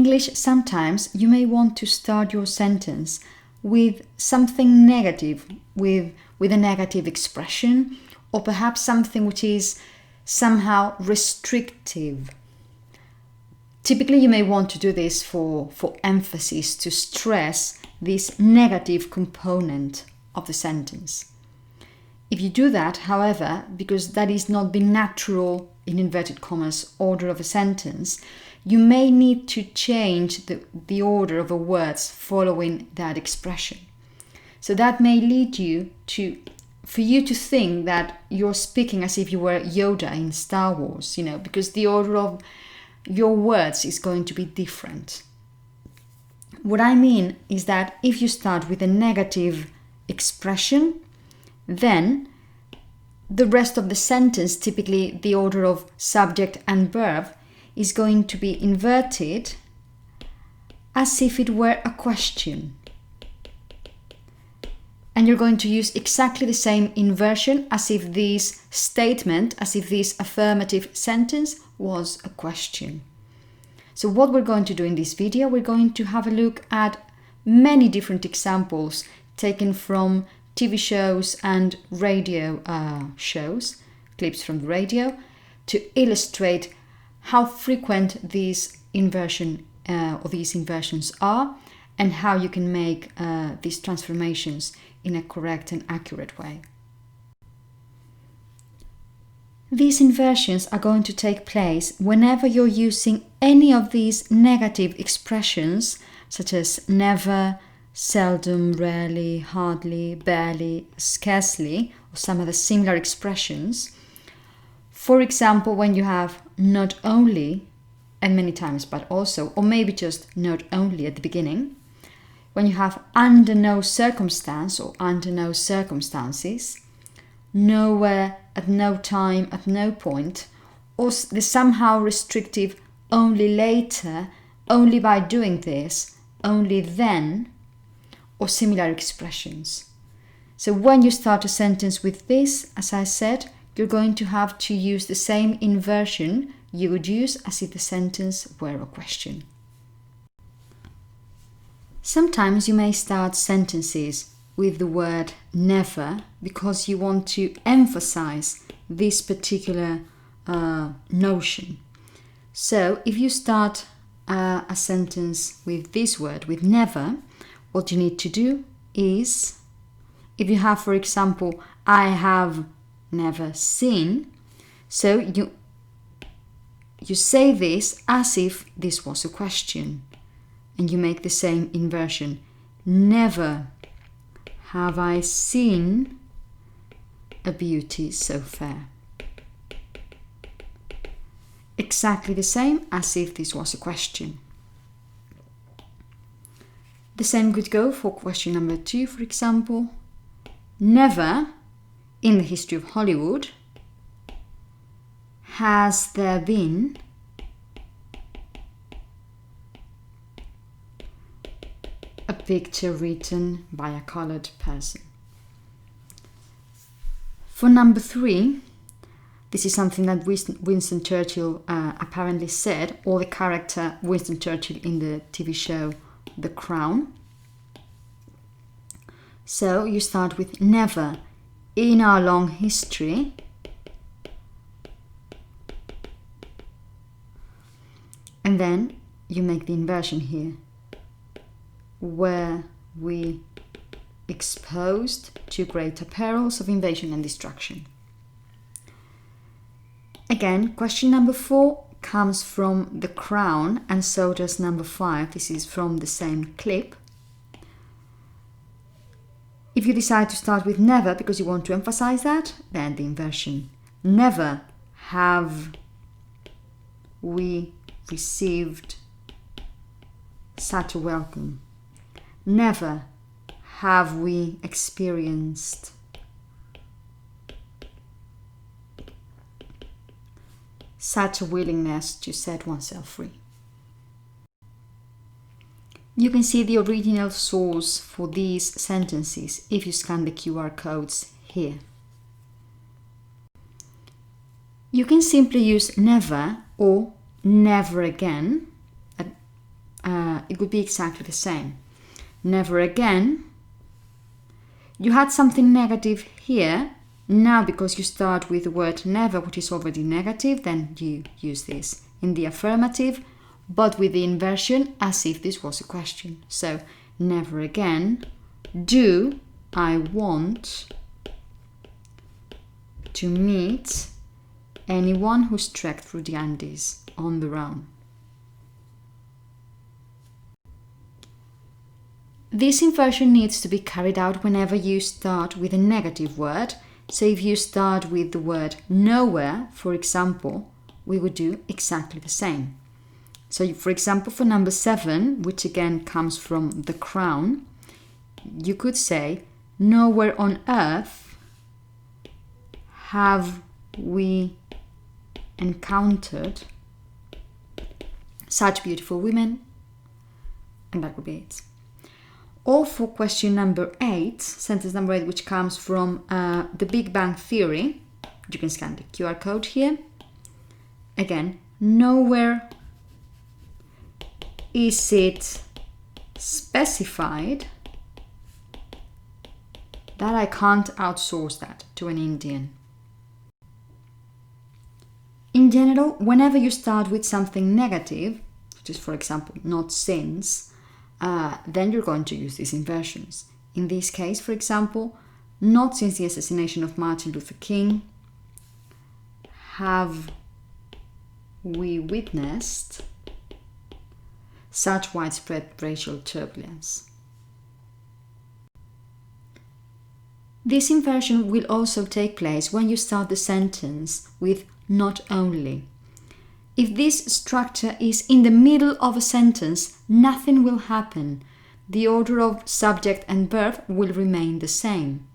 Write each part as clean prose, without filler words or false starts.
English, sometimes you may want to start your sentence with something negative, with a negative expression, or perhaps something which is somehow restrictive. Typically, you may want to do this for emphasis, to stress this negative component of the sentence. If you do that, however, because that is not the natural, in inverted commas, order of a sentence, you may need to change the order of the words following that expression. So that may lead you for you to think that you're speaking as if you were Yoda in Star Wars, because the order of your words is going to be different. What I mean is that if you start with a negative expression, then the rest of the sentence, typically the order of subject and verb, is going to be inverted as if it were a question. And you're going to use exactly the same inversion as if this statement, as if this affirmative sentence was a question. So what we're going to do in this video, we're going to have a look at many different examples taken from TV shows and radio shows, clips from the radio, to illustrate how frequent these inversions are and how you can make these transformations in a correct and accurate way. These inversions are going to take place whenever you're using any of these negative expressions, such as never, seldom, rarely, hardly, barely, scarcely, or some other similar expressions. For example, when you have not only, and many times but also, or maybe just not only at the beginning, when you have under no circumstance or under no circumstances, nowhere, at no time, at no point, or the somehow restrictive only later, only by doing this, only then, or similar expressions. So when you start a sentence with this, as I said, you're going to have to use the same inversion you would use as if the sentence were a question. Sometimes you may start sentences with the word never because you want to emphasize this particular notion. So if you start a sentence with this word, with never, what you need to do is, if you have, for example, I have never seen, so you say this as if this was a question, and you make the same inversion. Never have I seen a beauty so fair. Exactly the same as if this was a question. The same could go for question number 2, for example. Never in the history of Hollywood has there been a picture written by a colored person. For number 3, this is something that Winston Churchill apparently said, or the character Winston Churchill in the TV show The Crown. So you start with never in our long history. And then you make the inversion here. Were we exposed to greater perils of invasion and destruction? Again, question number 4 comes from The Crown, and so does number 5. This is from the same clip. If you decide to start with never because you want to emphasize that, then the inversion. Never have we received such a welcome. Never have we experienced such a willingness to set oneself free. You can see the original source for these sentences if you scan the QR codes here. You can simply use never or never again it would be exactly the same. Never again. You had something negative here. Now, because you start with the word never, which is already negative, then you use this in the affirmative, but with the inversion as if this was a question. So, never again do I want to meet anyone who's trekked through the Andes on their own. This inversion needs to be carried out whenever you start with a negative word. So if you start with the word nowhere, for example, we would do exactly the same. So for example, for number 7, which again comes from the crown, you could say, nowhere on earth have we encountered such beautiful women, and that would be it. Or for question number 8, sentence number 8, which comes from the Big Bang Theory, you can scan the QR code here. Again, nowhere is it specified that I can't outsource that to an Indian. In general, whenever you start with something negative, which is for example not since, then you're going to use these inversions. In this case, for example, not since the assassination of Martin Luther King have we witnessed such widespread racial turbulence. This inversion will also take place when you start the sentence with not only. If this structure is in the middle of a sentence, nothing will happen. The order of subject and verb will remain the same.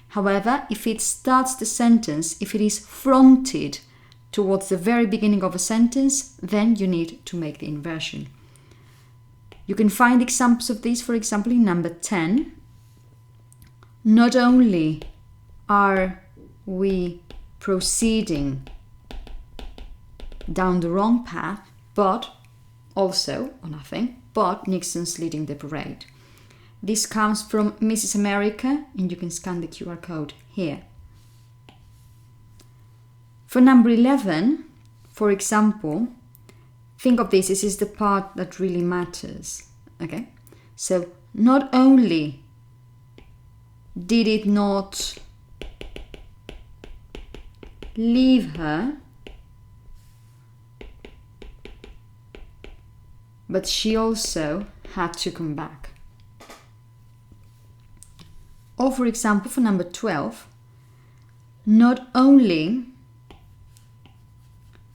However, if it starts the sentence, if it is fronted towards the very beginning of a sentence, then you need to make the inversion. You can find examples of this, for example, in number 10. Not only are we proceeding down the wrong path, but also, or nothing, but Nixon's leading the parade. This comes from Mrs. America, and you can scan the QR code here. For number 11, for example, think of this is the part that really matters. Okay? So, not only did it not leave her, but she also had to come back. Or for example, for number 12, not only,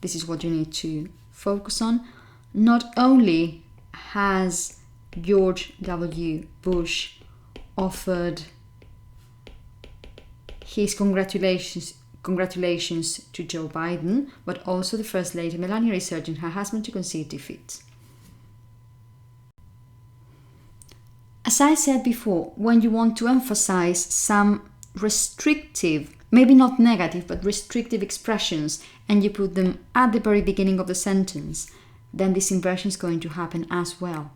this is what you need to focus on, not only has George W. Bush offered his congratulations to Joe Biden, but also the First Lady Melania is urging her husband to concede defeat. As I said before, when you want to emphasize some restrictive, maybe not negative, but restrictive expressions, and you put them at the very beginning of the sentence, then this inversion is going to happen as well.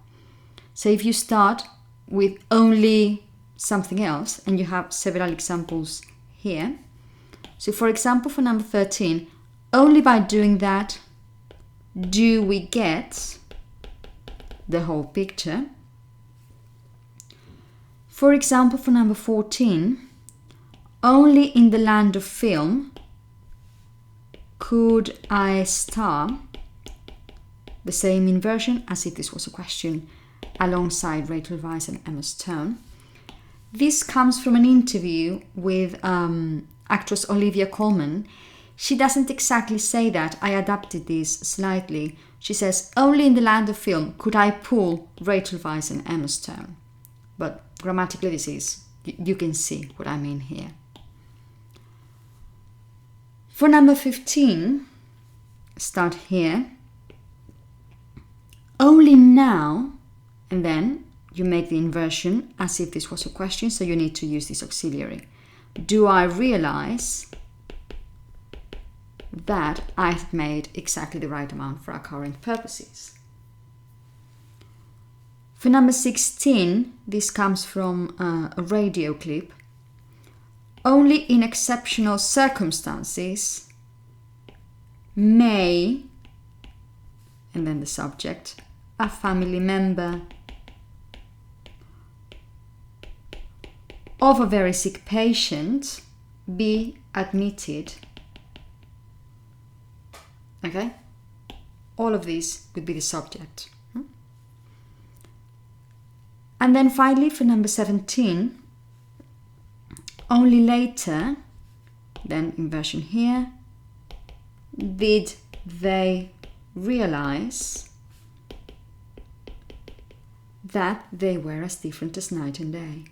So if you start with only something else, and you have several examples here. So for example, for number 13, only by doing that do we get the whole picture. For example, for number 14, only in the land of film could I star, the same inversion as if this was a question, alongside Rachel Weisz and Emma Stone. This comes from an interview with actress Olivia Colman. She doesn't exactly say that. I adapted this slightly. She says, only in the land of film could I pull Rachel Weisz and Emma Stone. But grammatically this is, you can see what I mean here. For number 15, start here. Only now, and then you make the inversion as if this was a question, so you need to use this auxiliary. Do I realize that I've made exactly the right amount for our current purposes? For number 16, this comes from a radio clip. Only in exceptional circumstances may, and then the subject, a family member of a very sick patient be admitted. Okay? All of these would be the subject. And then finally, for number 17, only later, then inversion here, did they realize that they were as different as night and day.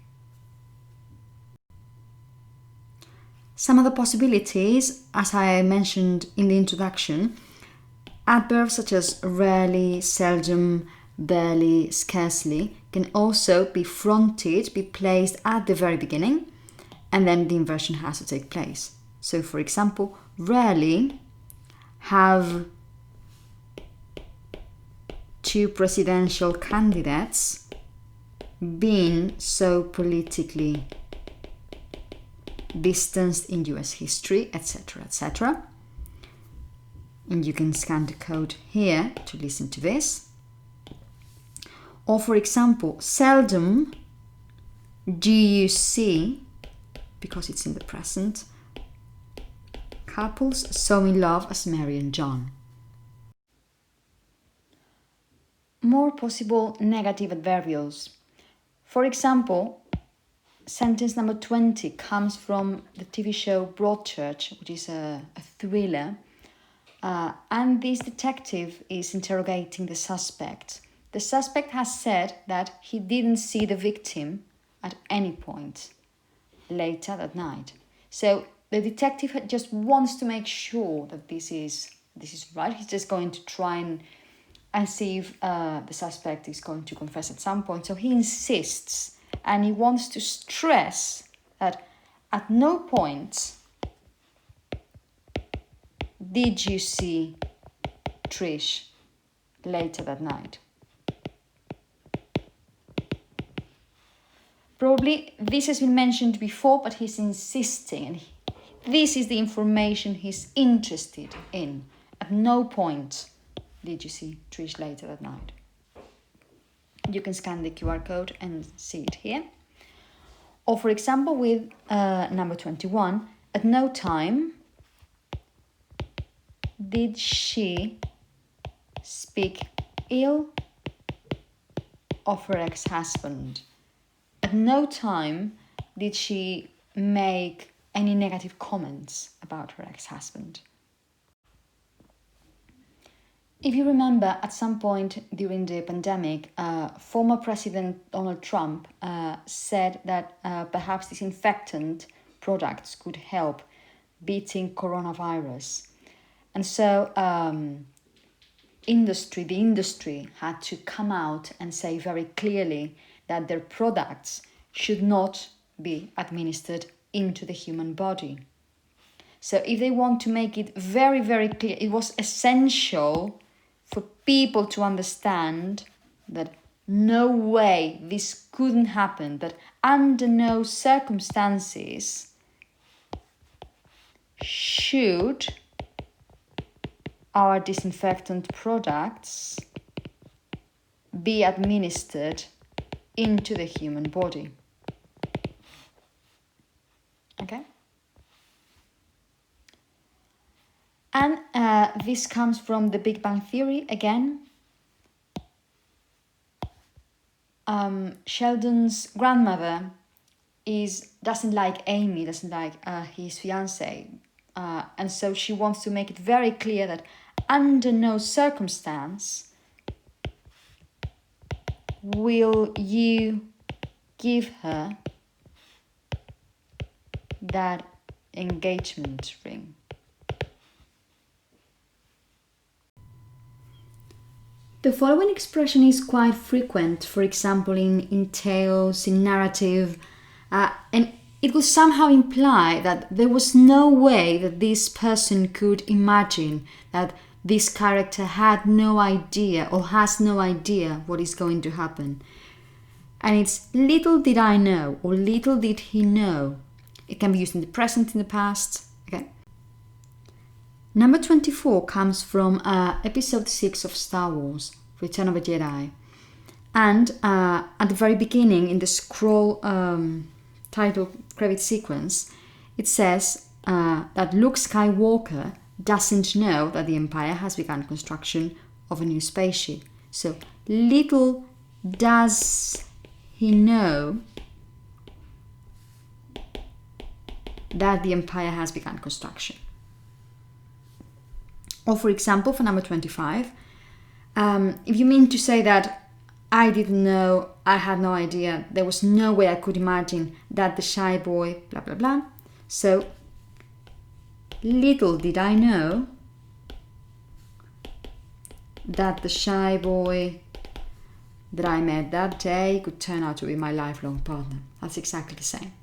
Some of the possibilities, as I mentioned in the introduction, adverbs such as rarely, seldom, barely, scarcely can also be fronted, be placed at the very beginning, and then the inversion has to take place. So, for example, rarely have two presidential candidates been so politically distanced in US history, etc., etc. And you can scan the code here to listen to this. Or for example, seldom do you see, because it's in the present, couples so in love as Mary and John. More possible negative adverbials. For example, sentence number 20 comes from the TV show Broadchurch, which is a thriller. And this detective is interrogating the suspect. The suspect has said that he didn't see the victim at any point later that night. So the detective just wants to make sure that this is right. He's just going to try and see if the suspect is going to confess at some point. So he insists and he wants to stress that at no point did you see Trish later that night. Probably this has been mentioned before, but he's insisting, and this is the information he's interested in. At no point did you see Trish later that night. You can scan the QR code and see it here. Or for example, with number 21, at no time did she speak ill of her ex-husband. At no time did she make any negative comments about her ex-husband. If you remember, at some point during the pandemic, former President Donald Trump said that perhaps disinfectant products could help beating coronavirus. And so the industry had to come out and say very clearly that their products should not be administered into the human body. So if they want to make it very, very clear, it was essential for people to understand that no way this couldn't happen, that under no circumstances should our disinfectant products be administered into the human body. Okay? And this comes from the Big Bang Theory again. Sheldon's grandmother doesn't like Amy, doesn't like his fiancée. And so she wants to make it very clear that under no circumstance will you give her that engagement ring. The following expression is quite frequent, for example, in tales, in narrative, and it would somehow imply that there was no way that this person could imagine, that this character had no idea or has no idea what is going to happen. And it's little did I know or little did he know. It can be used in the present, in the past. Okay. Number 24 comes from episode 6 of Star Wars, Return of the Jedi. And at the very beginning, in the scroll title credit sequence, it says that Luke Skywalker doesn't know that the Empire has begun construction of a new spaceship. So little does he know that the Empire has begun construction. Or for example, for number 25, if you mean to say that I didn't know, I had no idea, there was no way I could imagine that the shy boy, blah, blah, blah. So, little did I know that the shy boy that I met that day could turn out to be my lifelong partner. That's exactly the same.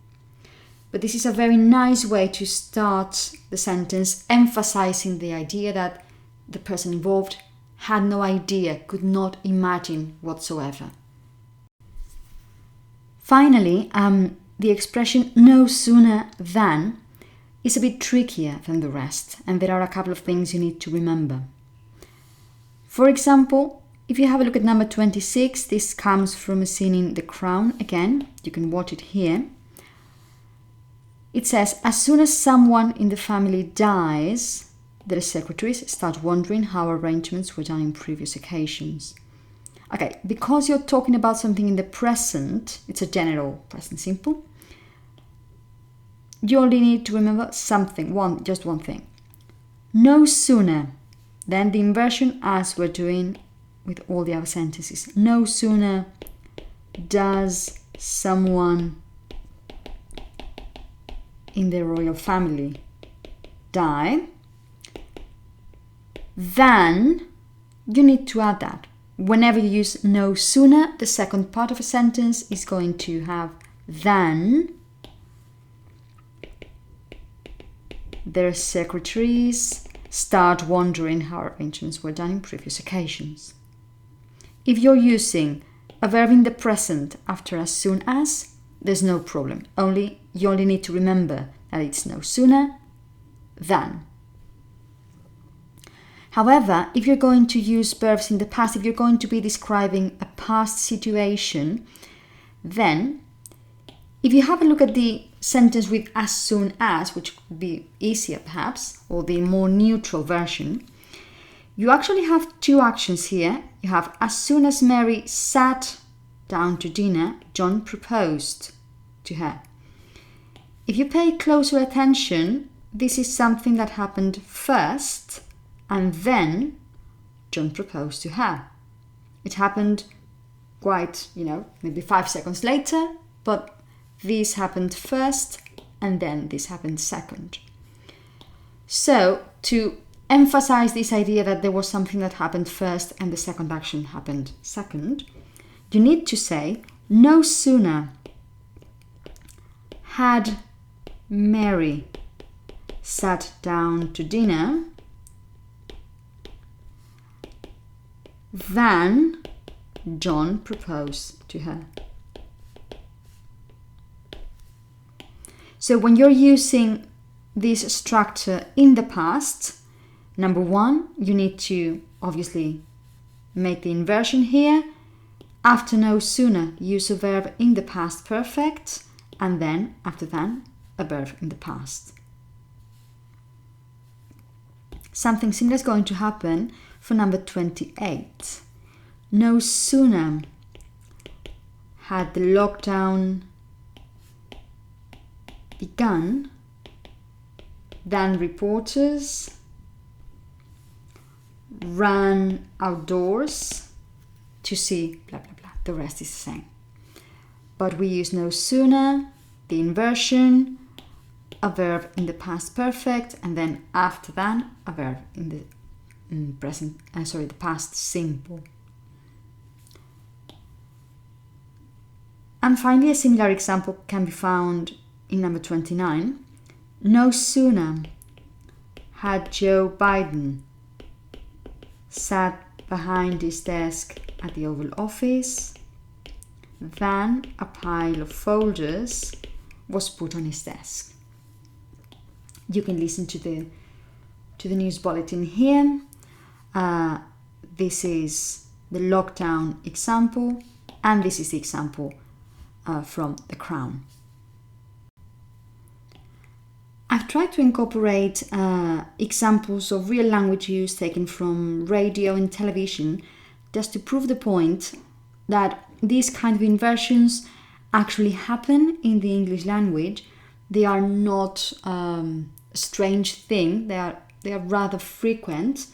But this is a very nice way to start the sentence, emphasizing the idea that the person involved had no idea, could not imagine whatsoever. Finally, the expression no sooner than is a bit trickier than the rest, and there are a couple of things you need to remember. For example, if you have a look at number 26, this comes from a scene in The Crown again. You can watch it here. It says, as soon as someone in the family dies, the secretaries start wondering how arrangements were done in previous occasions. Okay, because you're talking about something in the present, it's a general present simple, you only need to remember something, just one thing. No sooner than the inversion as we're doing with all the other sentences. No sooner does someone in the royal family die, then you need to add that. Whenever you use no sooner, the second part of a sentence is going to have than their secretaries start wondering how arrangements were done in previous occasions. If you're using a verb in the present after as soon as, there's no problem. You only need to remember that it's no sooner than. However, if you're going to use verbs in the past, if you're going to be describing a past situation, then if you have a look at the sentence with as soon as, which would be easier perhaps, or the more neutral version, you actually have two actions here. You have as soon as Mary sat down to dinner, John proposed to her. If you pay closer attention, this is something that happened first, and then John proposed to her. It happened quite, maybe 5 seconds later, but this happened first, and then this happened second. So, to emphasize this idea that there was something that happened first and the second action happened second, you need to say, no sooner had Mary sat down to dinner than John proposed to her. So when you're using this structure in the past, number one, you need to obviously make the inversion here. After no sooner, use a verb in the past perfect, and then after that, a verb in the past. Something similar is going to happen for number 28. No sooner had the lockdown begun than reporters ran outdoors to see blah blah blah. The rest is the same. But we use no sooner, the inversion, a verb in the past perfect, and then after that, a verb in the the past simple. And finally, a similar example can be found in number 29. No sooner had Joe Biden sat behind his desk at the Oval Office Then a pile of folders was put on his desk. You can listen to the news bulletin here. This is the lockdown example, and this is the example from The Crown. I've tried to incorporate examples of real language use taken from radio and television just to prove the point that these kind of inversions actually happen in the English language. They are not a strange thing. They are rather frequent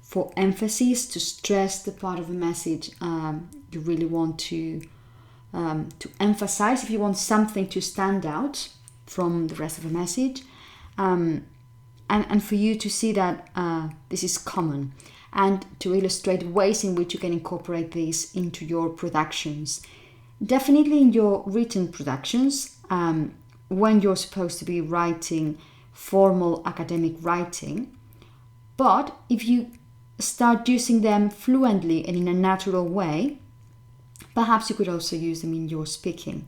for emphasis, to stress the part of a message you really want to emphasize, if you want something to stand out from the rest of a message. And for you to see that this is common, and to illustrate ways in which you can incorporate this into your productions. Definitely in your written productions, when you're supposed to be writing formal academic writing. But if you start using them fluently and in a natural way, perhaps you could also use them in your speaking,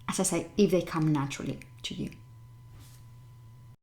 as I say, if they come naturally to you.